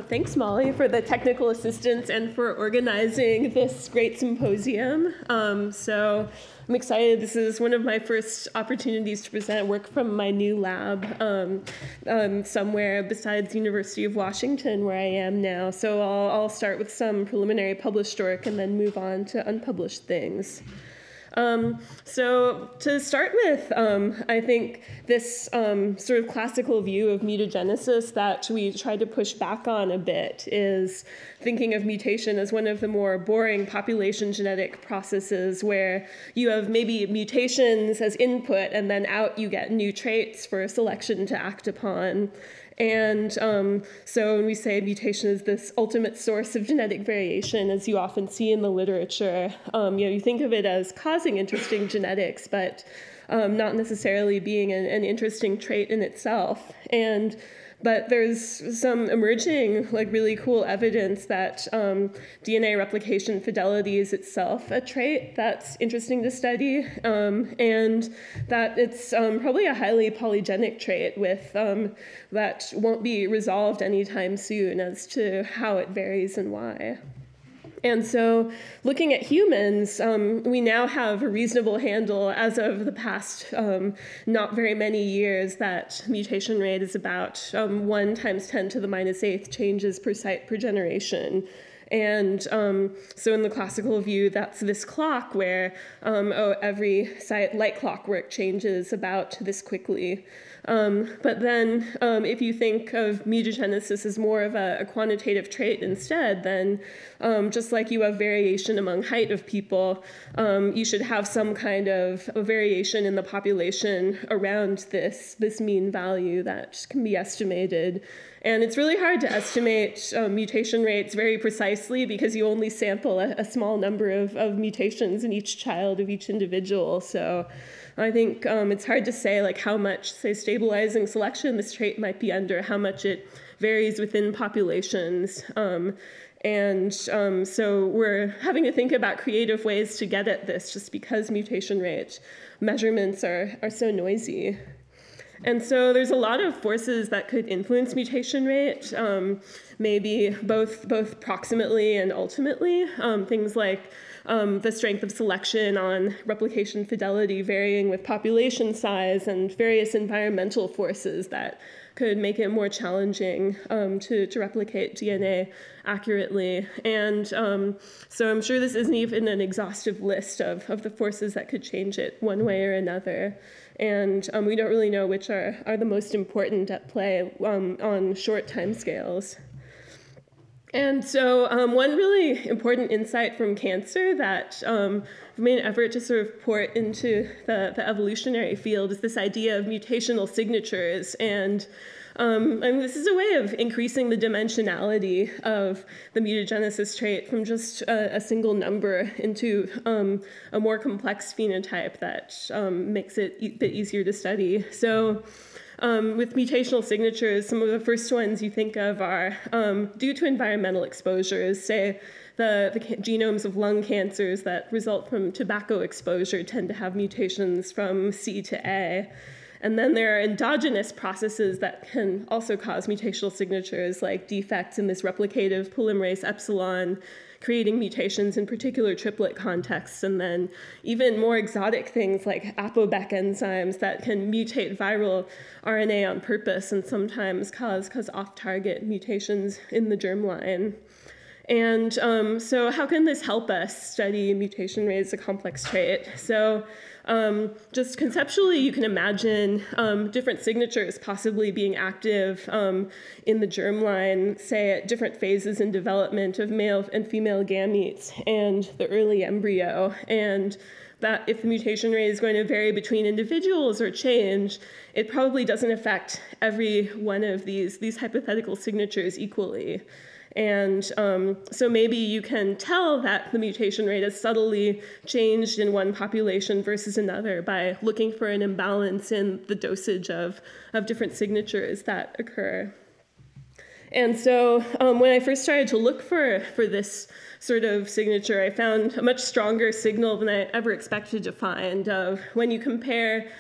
Thanks, Molly, for the technical assistance and for organizing this great symposium. So I'm excited. This is one of my first opportunities to present work from my new lab somewhere besides University of Washington, where I am now. So I'll start with some preliminary published work and then move on to unpublished things. So to start with, I think this sort of classical view of mutagenesis that we try to push back on a bit is thinking of mutation as one of the more boring population genetic processes where you have maybe mutations as input and then out you get new traits for selection to act upon. And so when we say mutation is this ultimate source of genetic variation, as you often see in the literature, you think of it as causing interesting genetics, but not necessarily being an interesting trait in itself. But there's some emerging, really cool evidence that DNA replication fidelity is itself a trait that's interesting to study, and that it's probably a highly polygenic trait with that won't be resolved anytime soon as to how it varies and why. And so looking at humans, we now have a reasonable handle as of the past not very many years that mutation rate is about 1 times 10 to the minus 8th changes per site per generation. And so in the classical view, that's this clock where every site, like clockwork, changes about this quickly. But then if you think of mutagenesis as more of a quantitative trait instead, then just like you have variation among height of people, you should have some kind of a variation in the population around this mean value that can be estimated. And it's really hard to estimate mutation rates very precisely because you only sample a small number of mutations in each child of each individual. So I think it's hard to say how much, say, stabilizing selection this trait might be under, how much it varies within populations. So we're having to think about creative ways to get at this just because mutation rate measurements are so noisy. And so there's a lot of forces that could influence mutation rate, maybe both proximately and ultimately. Things like the strength of selection on replication fidelity varying with population size and various environmental forces that could make it more challenging to replicate DNA accurately. And so I'm sure this isn't even an exhaustive list of the forces that could change it one way or another. And we don't really know which are the most important at play on short timescales. And so one really important insight from cancer that I've made an effort to sort of port into the evolutionary field is this idea of mutational signatures. And this is a way of increasing the dimensionality of the mutagenesis trait from just a single number into a more complex phenotype that makes it a bit easier to study. So with mutational signatures, some of the first ones you think of are due to environmental exposures. Say the genomes of lung cancers that result from tobacco exposure tend to have mutations from C to A. And then there are endogenous processes that can also cause mutational signatures, like defects in this replicative polymerase epsilon, creating mutations in particular triplet contexts, and then even more exotic things like ApoBec enzymes that can mutate viral RNA on purpose and sometimes cause off-target mutations in the germline. And so how can this help us study mutation rate as a complex trait? So just conceptually, you can imagine different signatures possibly being active in the germline, say at different phases in development of male and female gametes and the early embryo. And that if the mutation rate is going to vary between individuals or change, it probably doesn't affect every one of these hypothetical signatures equally. And so maybe you can tell that the mutation rate has subtly changed in one population versus another by looking for an imbalance in the dosage of different signatures that occur. And so when I first started to look for this sort of signature, I found a much stronger signal than I ever expected to find of when you compare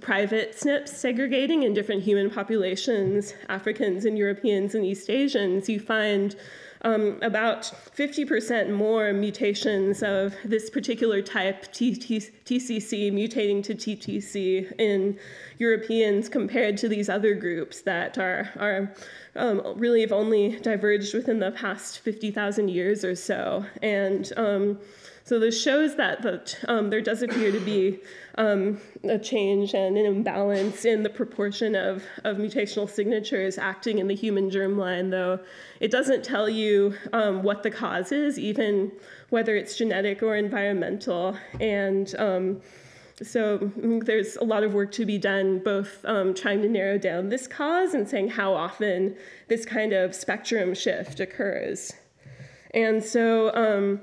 private SNPs segregating in different human populations, Africans and Europeans and East Asians, you find about 50% more mutations of this particular type, TCC, mutating to TTC in Europeans compared to these other groups that are really have only diverged within the past 50,000 years or so. And so this shows that there does appear to be a change and an imbalance in the proportion of mutational signatures acting in the human germline, though it doesn't tell you what the cause is, even whether it's genetic or environmental. And so there's a lot of work to be done, both trying to narrow down this cause and saying how often this kind of spectrum shift occurs. And so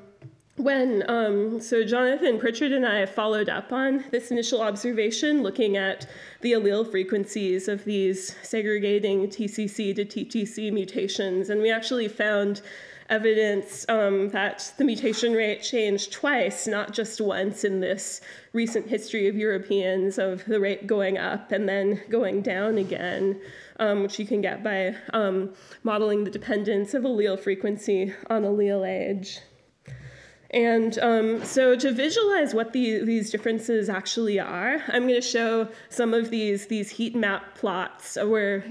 so Jonathan Pritchard and I followed up on this initial observation, looking at the allele frequencies of these segregating TCC to TTC mutations, and we actually found evidence that the mutation rate changed twice, not just once in this recent history of Europeans, of the rate going up and then going down again, which you can get by modeling the dependence of allele frequency on allele age. And so to visualize what these differences actually are, I'm going to show some of these heat map plots where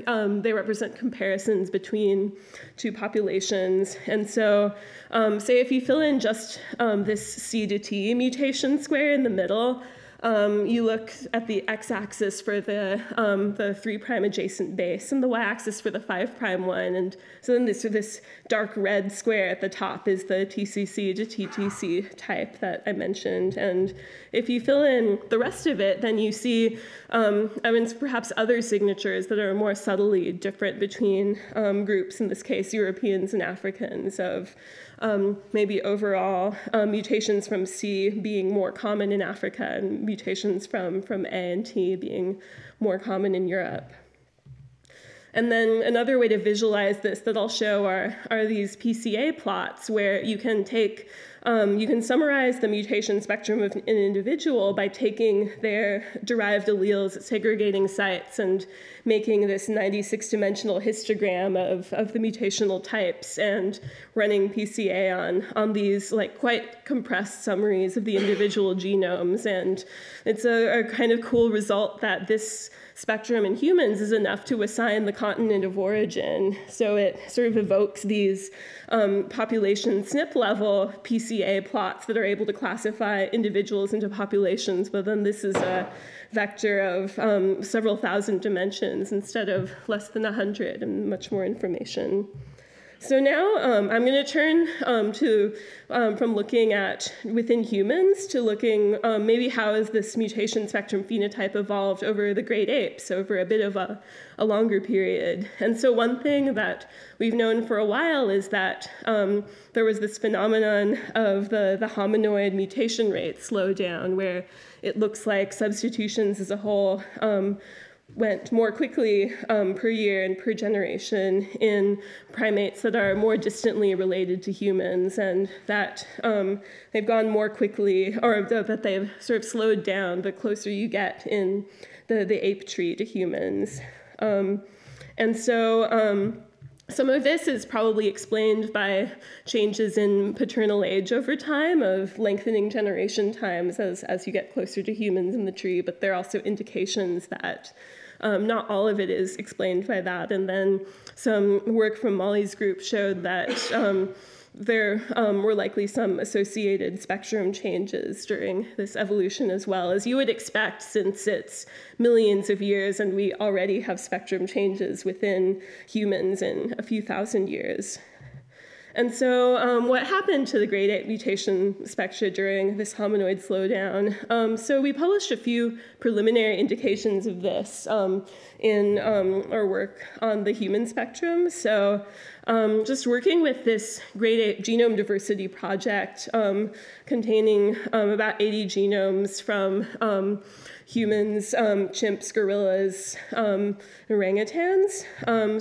they represent comparisons between two populations. And so say if you fill in just this C to T mutation square in the middle, you look at the x-axis for the 3' adjacent base and the y-axis for the 5' one. And so then this dark red square at the top is the TCC to TTC type that I mentioned. And if you fill in the rest of it, then you see perhaps other signatures that are more subtly different between groups, in this case, Europeans and Africans, of maybe overall mutations from C being more common in Africa and mutations from A and T being more common in Europe. And then another way to visualize this that I'll show are these PCA plots, where you can take, you can summarize the mutation spectrum of an individual by taking their derived alleles at segregating sites and making this 96-dimensional histogram of the mutational types and running PCA on these quite compressed summaries of the individual genomes. And it's a kind of cool result that this spectrum in humans is enough to assign the continent of origin. So it sort of evokes these population SNP level PCA plots that are able to classify individuals into populations, but then this is a vector of several thousand dimensions instead of less than 100 and much more information. So now I'm going to turn from looking at within humans to looking maybe how has this mutation spectrum phenotype evolved over the great apes, over a bit of a longer period. And so one thing that we've known for a while is that there was this phenomenon of the hominoid mutation rate slow down, where it looks like substitutions as a whole went more quickly per year and per generation in primates that are more distantly related to humans, and that they've gone more quickly, or that they've sort of slowed down the closer you get in the ape tree to humans. And so some of this is probably explained by changes in paternal age over time, of lengthening generation times as you get closer to humans in the tree, but there are also indications that not all of it is explained by that. And then some work from Molly's group showed that there were likely some associated spectrum changes during this evolution as well, as you would expect, since it's millions of years and we already have spectrum changes within humans in a few thousand years. And so what happened to the great ape mutation spectra during this hominoid slowdown? So we published a few preliminary indications of this in our work on the human spectrum. So just working with this grade 8 genome diversity project containing about 80 genomes from humans, chimps, gorillas, orangutans.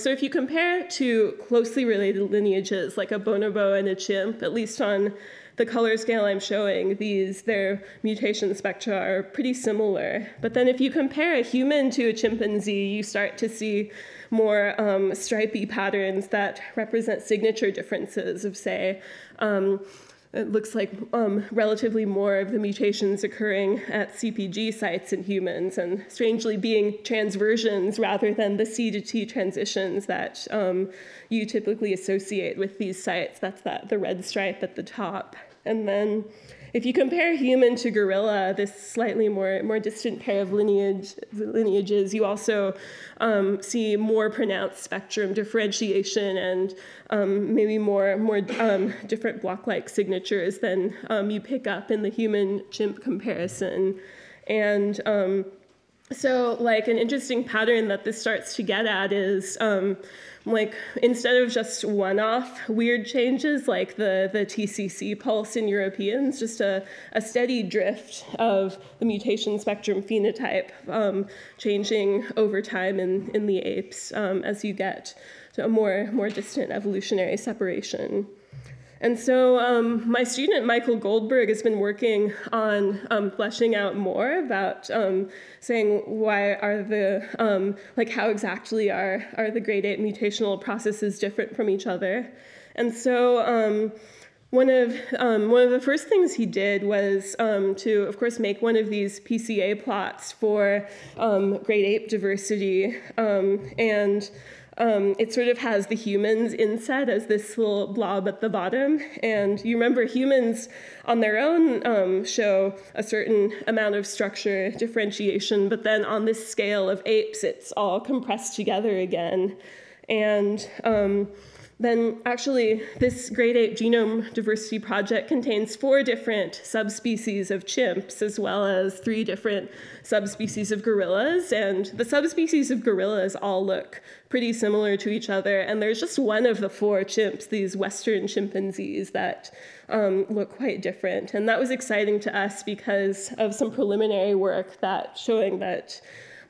So if you compare to closely related lineages like a bonobo and a chimp, at least on the color scale I'm showing, their mutation spectra are pretty similar. But then if you compare a human to a chimpanzee, you start to see more stripy patterns that represent signature differences of, say, it looks like relatively more of the mutations occurring at CPG sites in humans, and strangely being transversions rather than the C to T transitions that you typically associate with these sites. That's the red stripe at the top. And then if you compare human to gorilla, this slightly more distant pair of lineages, you also see more pronounced spectrum differentiation and maybe more different block-like signatures than you pick up in the human-chimp comparison. And so, like, an interesting pattern that this starts to get at is like, instead of just one-off weird changes like the TCC pulse in Europeans, just a steady drift of the mutation spectrum phenotype changing over time in the apes as you get to a more distant evolutionary separation. And so my student, Michael Goldberg, has been working on fleshing out more about saying why are the, like how exactly are the grade 8 mutational processes different from each other. And so one of the first things he did was to, of course, make one of these PCA plots for grade 8 diversity, and it sort of has the humans inset as this little blob at the bottom. And you remember humans on their own show a certain amount of structure differentiation, but then on this scale of apes, it's all compressed together again. And then actually this grade 8 genome diversity project contains 4 different subspecies of chimps as well as 3 different subspecies of gorillas. And the subspecies of gorillas all look pretty similar to each other. And there's just one of the 4 chimps, these Western chimpanzees, that look quite different. And that was exciting to us because of some preliminary work that showing that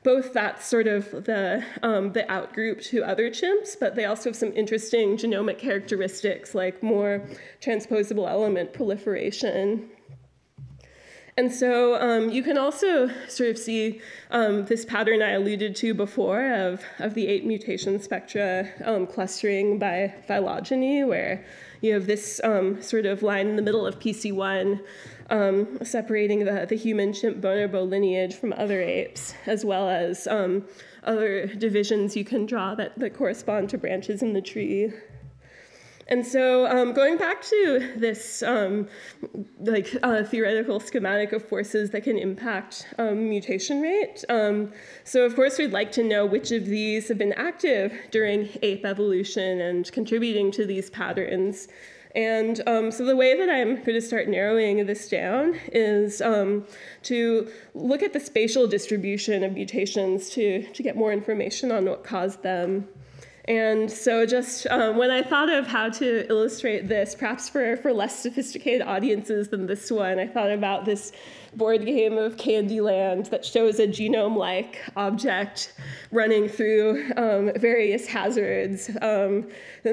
both that's sort of the outgroup to other chimps, but they also have some interesting genomic characteristics like more transposable element proliferation. And so you can also sort of see this pattern I alluded to before of the 8 mutation spectra clustering by phylogeny, where you have this sort of line in the middle of PC1 separating the human chimp bonobo lineage from other apes, as well as other divisions you can draw that correspond to branches in the tree. And so going back to this theoretical schematic of forces that can impact mutation rate, so of course we'd like to know which of these have been active during ape evolution and contributing to these patterns. And so the way that I'm going to start narrowing this down is to look at the spatial distribution of mutations to get more information on what caused them. And so just when I thought of how to illustrate this, perhaps for less sophisticated audiences than this one, I thought about this board game of Candyland that shows a genome-like object running through various hazards. And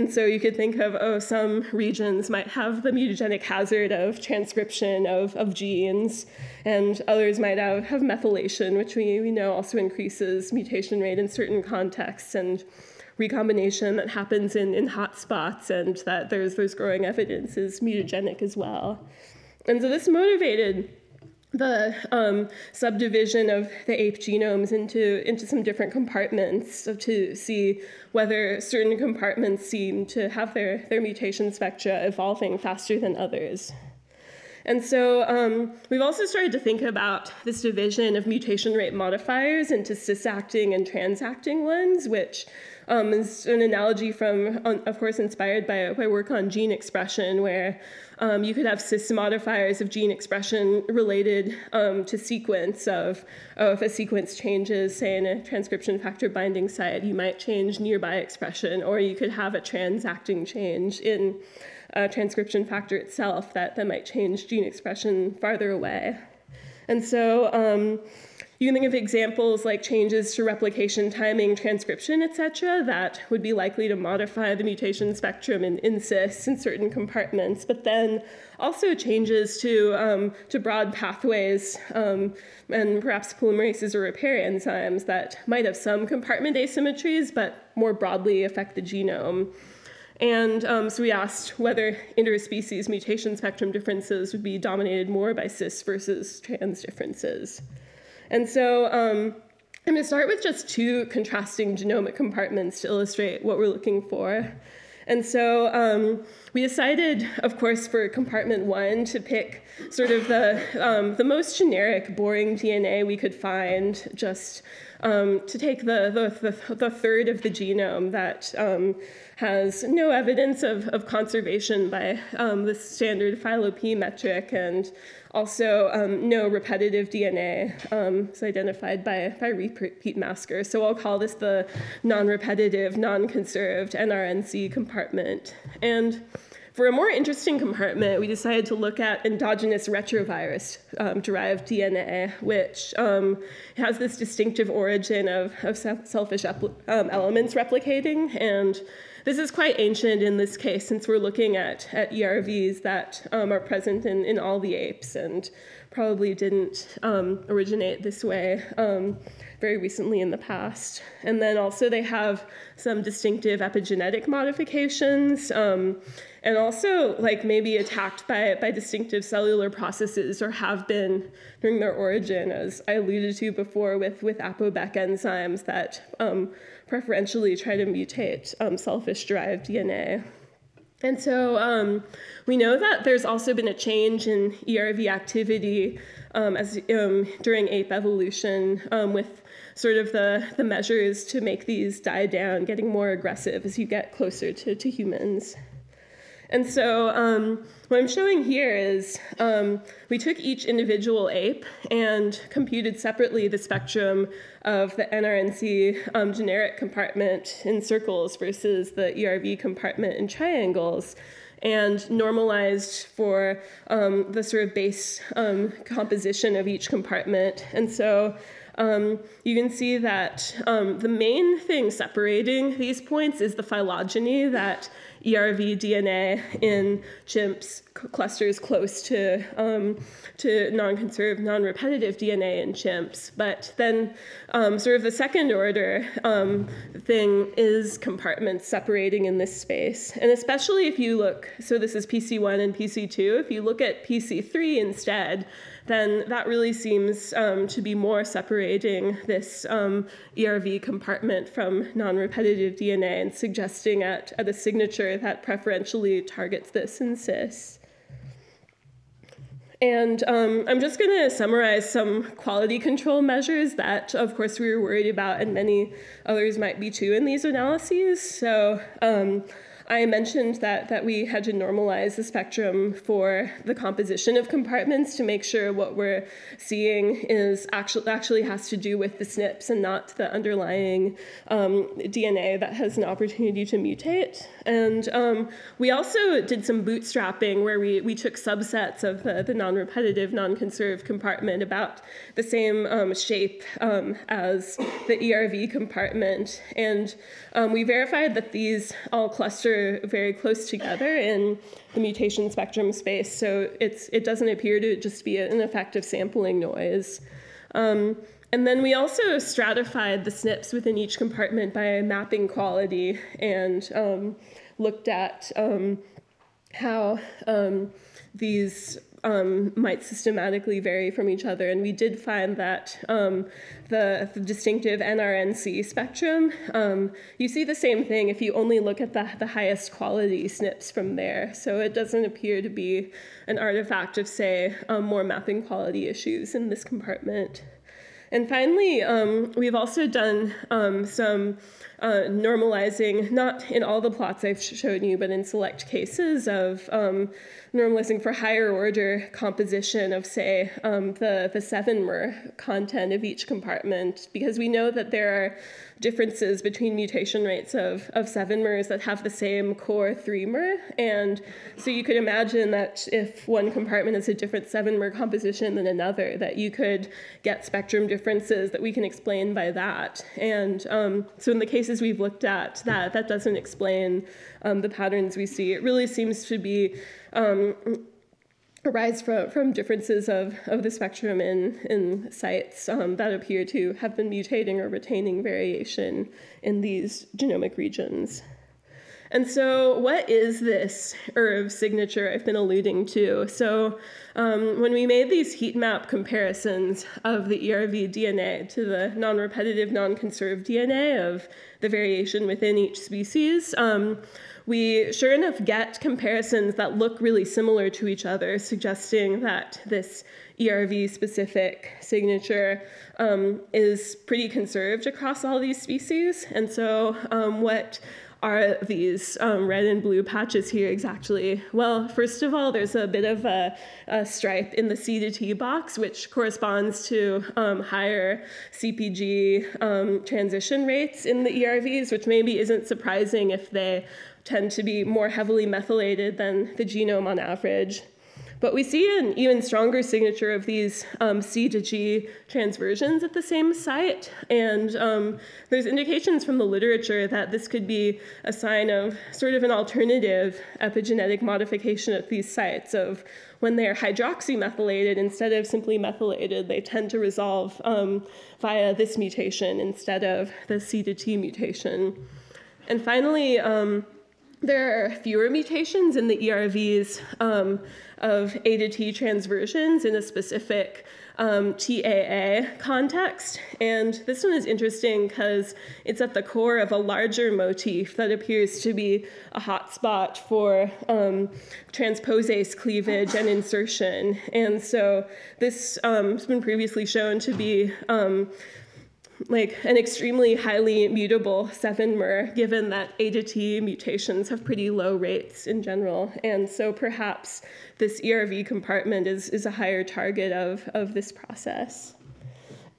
so you could think of, some regions might have the mutagenic hazard of transcription of genes, and others might have methylation, which we know also increases mutation rate in certain contexts, and recombination that happens in hot spots, and that there's growing evidence is mutagenic as well. And so this motivated the subdivision of the ape genomes into some different compartments to see whether certain compartments seem to have their mutation spectra evolving faster than others. And so we've also started to think about this division of mutation rate modifiers into cis-acting and trans-acting ones, which is an analogy from, of course, inspired by work on gene expression, where you could have cis modifiers of gene expression related to sequence of, if a sequence changes, say, in a transcription factor binding site, you might change nearby expression, or you could have a trans-acting change in transcription factor itself that might change gene expression farther away. And so you can think of examples like changes to replication timing, transcription, et cetera, that would be likely to modify the mutation spectrum in cis in certain compartments, but then also changes to broad pathways and perhaps polymerases or repair enzymes that might have some compartment asymmetries, but more broadly affect the genome. And so we asked whether interspecies mutation spectrum differences would be dominated more by cis versus trans differences. And so I'm going to start with just two contrasting genomic compartments to illustrate what we're looking for. And so we decided, of course, for compartment 1 to pick sort of the most generic, boring DNA we could find, just to take the third of the genome that has no evidence of conservation by the standard phylo-P metric, and also no repetitive DNA is identified by repeat masker. So I'll call this the non-repetitive, non-conserved NRNC compartment. And for a more interesting compartment, we decided to look at endogenous retrovirus-derived DNA, which has this distinctive origin of selfish elements replicating. And this is quite ancient in this case, since we're looking at ERVs that are present in all the apes and probably didn't originate this way very recently in the past. And then also they have some distinctive epigenetic modifications, and also like maybe attacked by distinctive cellular processes, or have been during their origin, as I alluded to before with ApoBec enzymes that preferentially try to mutate selfish-derived DNA. And so we know that there's also been a change in ERV activity during ape evolution with sort of the measures to make these die down, getting more aggressive as you get closer to humans. And so what I'm showing here is we took each individual ape and computed separately the spectrum of the NRNC generic compartment in circles versus the ERV compartment in triangles, and normalized for the sort of base composition of each compartment. And so you can see that the main thing separating these points is the phylogeny, that ERV DNA in chimps clusters close to non-conserved, non-repetitive DNA in chimps. But then sort of the second order thing is compartments separating in this space. And especially if you look, so this is PC1 and PC2, if you look at PC3 instead, then that really seems to be more separating this ERV compartment from non-repetitive DNA and suggesting at a signature that preferentially targets this in cis. And I'm just going to summarize some quality control measures that, of course, we were worried about, and many others might be too in these analyses. So I mentioned that we had to normalize the spectrum for the composition of compartments to make sure what we're seeing is actually has to do with the SNPs and not the underlying DNA that has an opportunity to mutate. And we also did some bootstrapping where we took subsets of the non-repetitive, non-conserved compartment about the same shape as the ERV compartment. And we verified that these all cluster very close together in the mutation spectrum space, so it doesn't appear to just be an effective sampling noise. And then we also stratified the SNPs within each compartment by mapping quality and looked at how these might systematically vary from each other. And we did find that the distinctive NRNC spectrum, you see the same thing if you only look at the highest quality SNPs from there. So it doesn't appear to be an artifact of, say, more mapping quality issues in this compartment. And finally, we've also done some normalizing, not in all the plots I've shown you, but in select cases of normalizing for higher order composition of, say, the 7-mer content of each compartment, because we know that there are differences between mutation rates of 7-mers that have the same core 3-mer. And so you could imagine that if one compartment has a different 7-mer composition than another, that you could get spectrum differences that we can explain by that. And so in the cases we've looked at, that doesn't explain the patterns we see. It really seems to be arise from differences of the spectrum in sites that appear to have been mutating or retaining variation in these genomic regions. And so what is this ERV signature I've been alluding to? So when we made these heat map comparisons of the ERV DNA to the non-repetitive, non-conserved DNA of the variation within each species, we sure enough get comparisons that look really similar to each other, suggesting that this ERV-specific signature is pretty conserved across all these species. And so what are these red and blue patches here exactly? Well, first of all, there's a bit of a stripe in the C to T box, which corresponds to higher CPG transition rates in the ERVs, which maybe isn't surprising if they tend to be more heavily methylated than the genome on average. But we see an even stronger signature of these C to G transversions at the same site. And there's indications from the literature that this could be a sign of sort of an alternative epigenetic modification at these sites of when they're hydroxymethylated instead of simply methylated, they tend to resolve via this mutation instead of the C to T mutation. And finally, there are fewer mutations in the ERVs of A to T transversions in a specific TAA context. And this one is interesting because it's at the core of a larger motif that appears to be a hotspot for transposase cleavage and insertion. And so this has been previously shown to be like an extremely highly mutable 7-mer, given that A to T mutations have pretty low rates in general. And so perhaps this ERV compartment is a higher target of this process.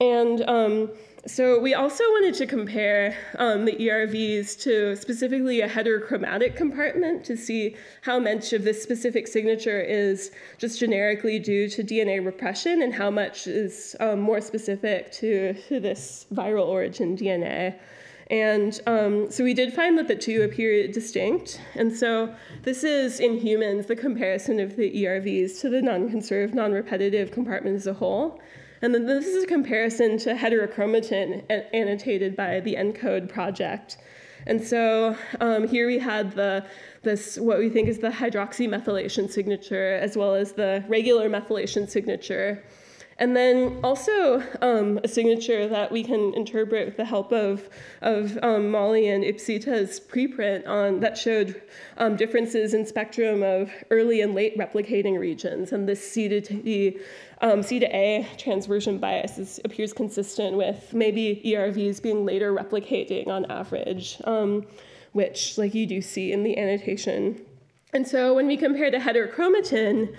And so we also wanted to compare the ERVs to specifically a heterochromatic compartment to see how much of this specific signature is just generically due to DNA repression and how much is more specific to this viral origin DNA. And so we did find that the two appear distinct. And so this is, in humans, the comparison of the ERVs to the non-conserved, non-repetitive compartment as a whole. And then this is a comparison to heterochromatin annotated by the ENCODE project. And so here we had this what we think is the hydroxymethylation signature, as well as the regular methylation signature. And then also a signature that we can interpret with the help of Molly and Ipsita's preprint that showed differences in spectrum of early and late replicating regions. And this C to A transversion bias appears consistent with maybe ERVs being later replicating on average, which like you do see in the annotation. And so when we compare to heterochromatin,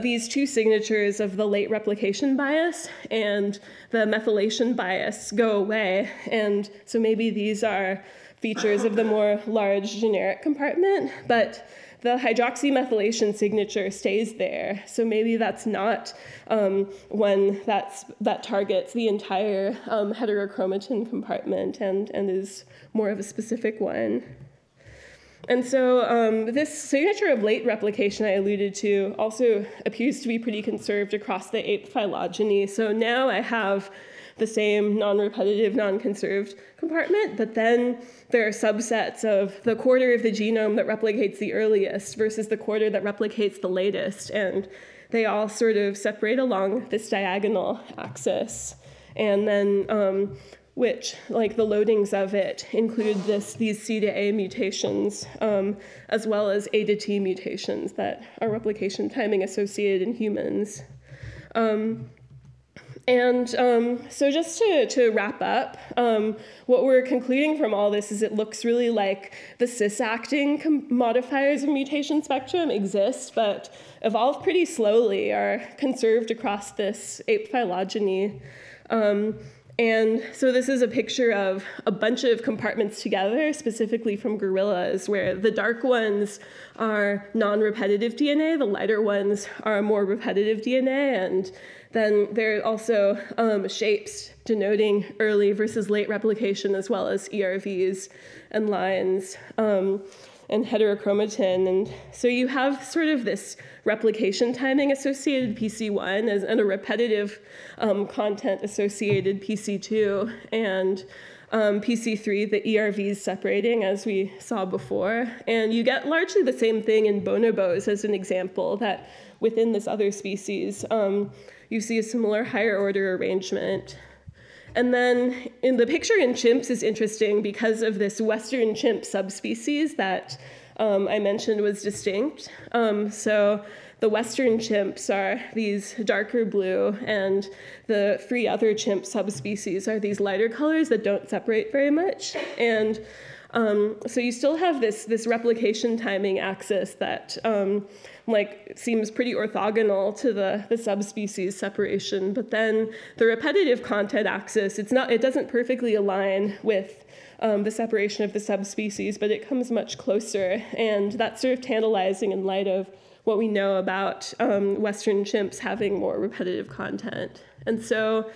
these two signatures of the late replication bias and the methylation bias go away. And so maybe these are features of the more large generic compartment, but the hydroxymethylation signature stays there. So maybe that's not one that targets the entire heterochromatin compartment and is more of a specific one. And so this signature of late replication I alluded to also appears to be pretty conserved across the ape phylogeny. So now I have the same non-repetitive, non-conserved compartment, but then there are subsets of the quarter of the genome that replicates the earliest versus the quarter that replicates the latest, and they all sort of separate along this diagonal axis. And then which, like the loadings of it, include these C to A mutations, as well as A to T mutations that are replication timing associated in humans. So just to wrap up, what we're concluding from all this is it looks really like the cis-acting modifiers of mutation spectrum exist, but evolve pretty slowly, are conserved across this ape phylogeny. And so this is a picture of a bunch of compartments together, specifically from gorillas, where the dark ones are non-repetitive DNA, the lighter ones are more repetitive DNA, and then there are also shapes denoting early versus late replication, as well as ERVs and lines and heterochromatin. And so you have sort of this replication timing associated PC1 and a repetitive content associated PC2, and PC3, the ERVs separating, as we saw before. And you get largely the same thing in bonobos as an example, that within this other species, you see a similar higher order arrangement. And then in the picture in chimps is interesting because of this Western chimp subspecies that I mentioned was distinct. So the Western chimps are these darker blue, and the 3 other chimp subspecies are these lighter colors that don't separate very much. And so you still have this replication timing axis that seems pretty orthogonal to the subspecies separation, but then the repetitive content axis, it doesn't perfectly align with the separation of the subspecies, but it comes much closer, and that's sort of tantalizing in light of what we know about Western chimps having more repetitive content. And so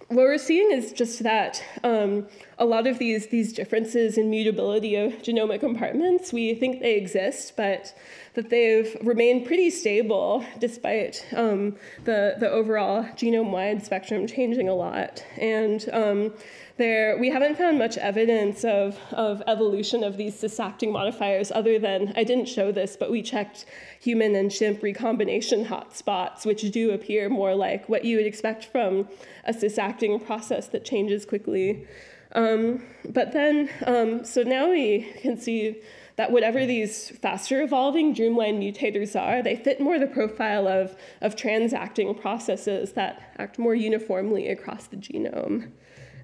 what we're seeing is just that a lot of these differences in mutability of genomic compartments, we think they exist, but that they've remained pretty stable despite the overall genome-wide spectrum changing a lot. And we haven't found much evidence of evolution of these cis-acting modifiers other than, I didn't show this, but we checked human and chimp recombination hotspots, which do appear more like what you would expect from a cis-acting process that changes quickly. But then, so now we can see that whatever these faster evolving germline mutators are, they fit more the profile of transacting processes that act more uniformly across the genome.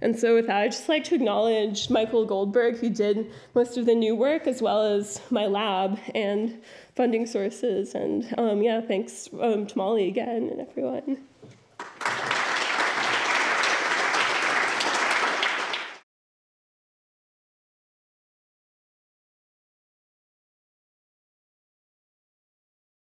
And so with that, I'd just like to acknowledge Michael Goldberg, who did most of the new work, as well as my lab and funding sources. And yeah, thanks to Molly again and everyone.